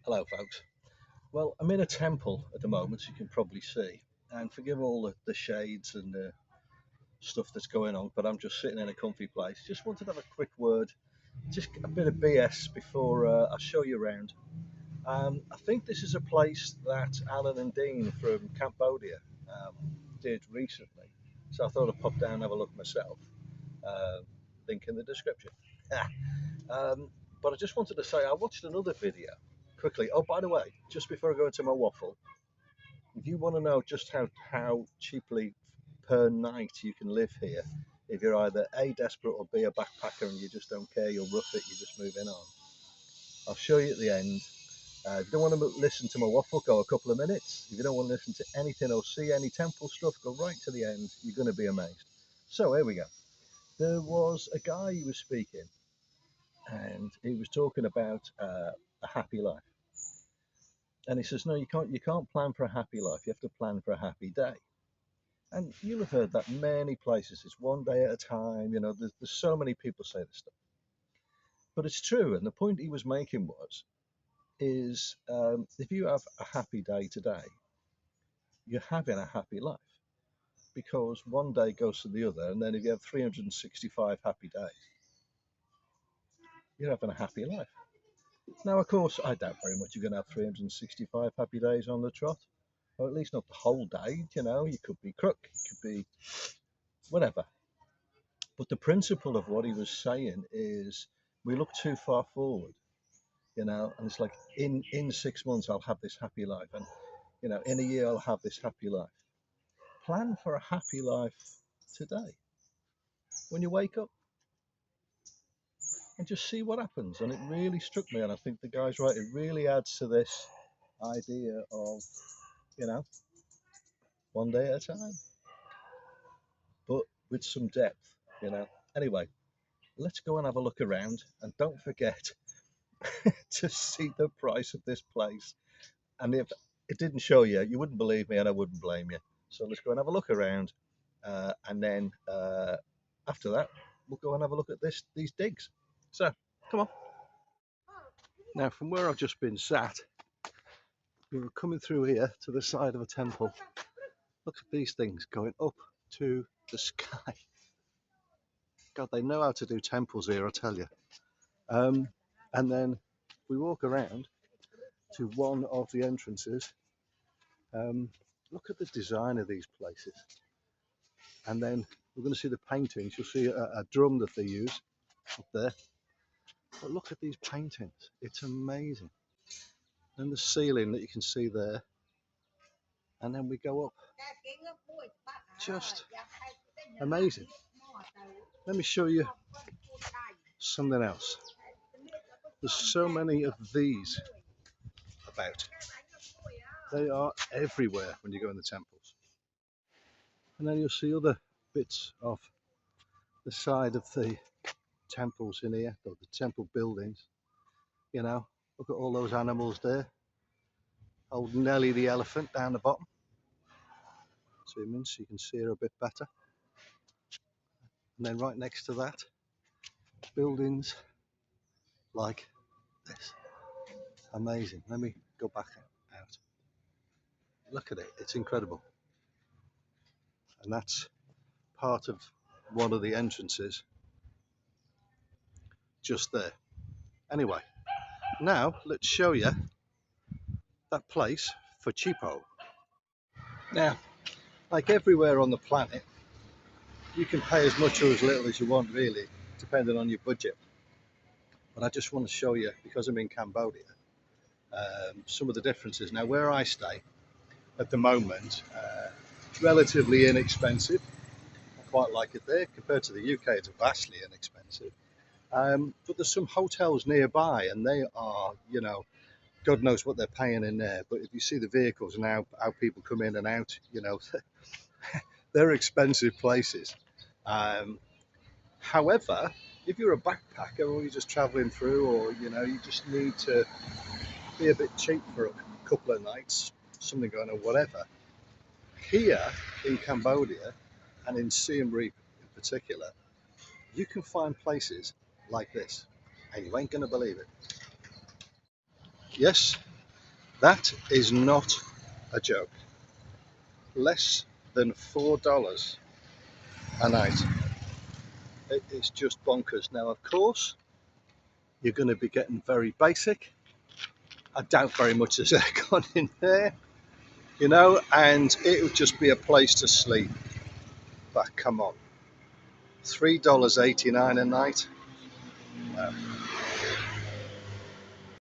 Hello folks. Well, I'm in a temple at the moment, as you can probably see, and forgive all the shades and the stuff that's going on, but I'm just sitting in a comfy place. Just wanted to have a quick word, just a bit of BS before I show you around. I think this is a place that Alan and Dean from Cambodia um, did recently, so I thought I'd pop down and have a look myself. Uh, Link in the description. But I just wanted to say I watched another video quickly. Oh, by the way, just before I go into my waffle, if you want to know just how cheaply per night you can live here, if you're either A, desperate, or B, a backpacker and you just don't care, you'll rough it, you just move in on, I'll show you at the end. If you don't want to listen to my waffle, go a couple of minutes. If you don't want to listen to anything or see any temple stuff, go right to the end. You're going to be amazed. So here we go. There was a guy who was speaking, and he was talking about a happy life. And he says, no, you can't plan for a happy life. You have to plan for a happy day. And you'll have heard that many places. It's one day at a time. There's so many people say this stuff, but it's true. And the point he was making is if you have a happy day today, you're having a happy life because one day goes to the other. And then if you have 365 happy days, you're having a happy life. Now, of course, I doubt very much you're going to have 365 happy days on the trot, or at least not the whole day. You could be crook, you could be whatever. But the principle of what he was saying is we look too far forward, and it's like in 6 months I'll have this happy life, and in a year I'll have this happy life. Plan for a happy life today when you wake up and just see what happens. And it really struck me, and I think the guy's right. It really adds to this idea of you know one day at a time, but with some depth. Anyway, let's go and have a look around, and don't forget to see the price of this place. And if it didn't show you, you wouldn't believe me, and I wouldn't blame you. So let's go and have a look around, and then after that, we'll go and have a look at these digs. So come on. Now, from where I've just been sat, we were coming through here to the side of a temple. Look at these things going up to the sky. God, they know how to do temples here, I tell you. And then we walk around to one of the entrances. Look at the design of these places. And then we're going to see the paintings. You'll see a drum that they use up there. But look at these paintings. It's amazing. And the ceiling that you can see there. And then we go up. Just amazing. Let me show you something else. There's so many of these about. They are everywhere when you go in the temples. And then you'll see other bits of the side of the temples in here, or the temple buildings. Look at all those animals there. Old Nelly the elephant down the bottom. Zoom in so you can see her a bit better. And then right next to that, buildings like this. Amazing. Let me go back out. Look at it, it's incredible. And that's part of one of the entrances just there. Anyway, now let's show you that place for cheapo. Now, like everywhere on the planet, you can pay as much or as little as you want, really, depending on your budget. But I just want to show you, because I'm in Cambodia, some of the differences. Now, where I stay at the moment, relatively inexpensive. I quite like it there. Compared to the UK, it's vastly inexpensive. But there's some hotels nearby, and they are, God knows what they're paying in there. But if you see the vehicles and how people come in and out, they're expensive places. However, if you're a backpacker or you're just traveling through, or you just need to be a bit cheap for a couple of nights, something going on, whatever, here in Cambodia and in Siem Reap in particular, you can find places like this, and you ain't going to believe it. Yes, That is not a joke. Less than $4 a night. It is just bonkers. Now, of course, you're going to be getting very basic. I doubt very much there's aircon in there, and it would just be a place to sleep. But come on, $3.89 a night? No.